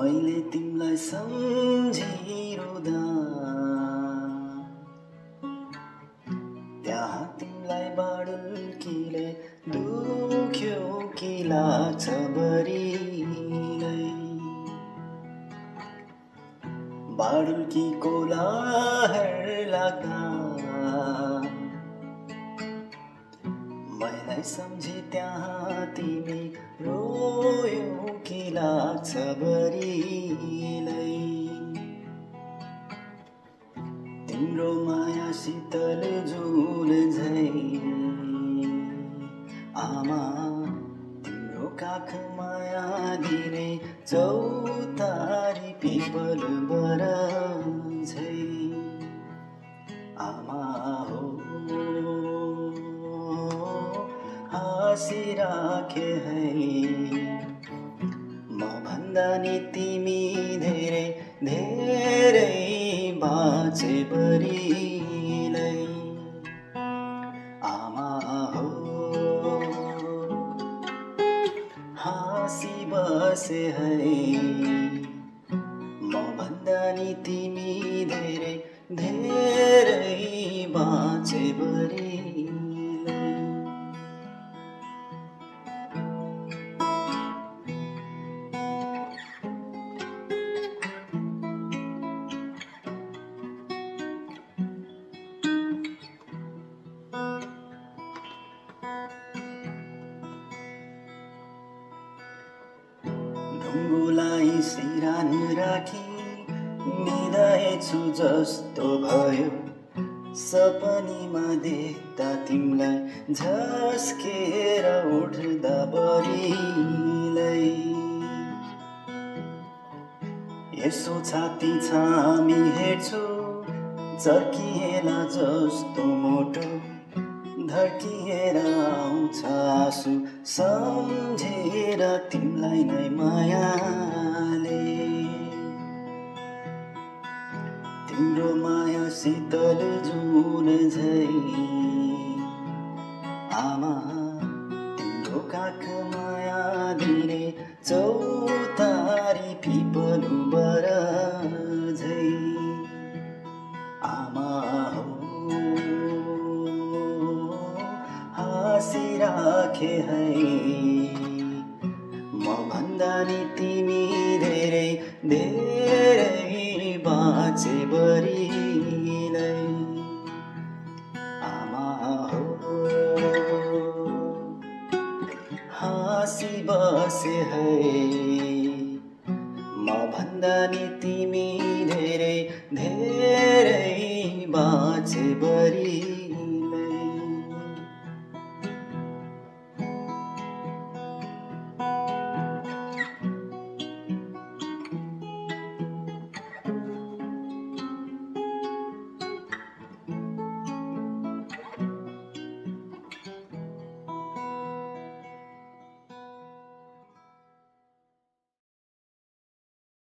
मैले तिमीलाई सम्झिरुदा त्यहाँ तिमीलाई बाडुल्कीले दुख्यो कि लाग्छ बरिलै बाडुल्कीको लहर लाग्दा मलाई सम्झी त्यहाँ तिमी रोयौ कि लाग्छ बरिलै तिम्रो माया शीतल झुल झै आमा तिम्रो काख माया दिने चौतारी पिपल बर झै आमा हो हाँसिराखे है म भन्दा नि तिमी धेरै धेरै बाँचे बरिलै आमा हो हाँसी बसे है म भन्दा नि तिमी धेरै धेरै बाँचे बरिलै ढुङ्गोलाई सिरान राखी निधाएछु जस्तो भयो सपनीमा देख्दा तिमीलाई झस्केर उठ्दा बरिलै यसो छाती छामी हेर्छु चर्किएला जस्तो मोटो धर्किएर आउँछ आँसु सम्झेर तिमीलाई नै मायाले तिम्रो माया शीतल झुल झै आमा तिम्रो काख माया दिने चौतारी पिपलु बर झै आमा हो हाँसिराखे है म भन्दा नि तिमी धेरै धेरै बाँचे बरिलै आमा हो हाँसी बसे है म भन्दा नि तिमी धेरै धेरै बाँचे बरिलै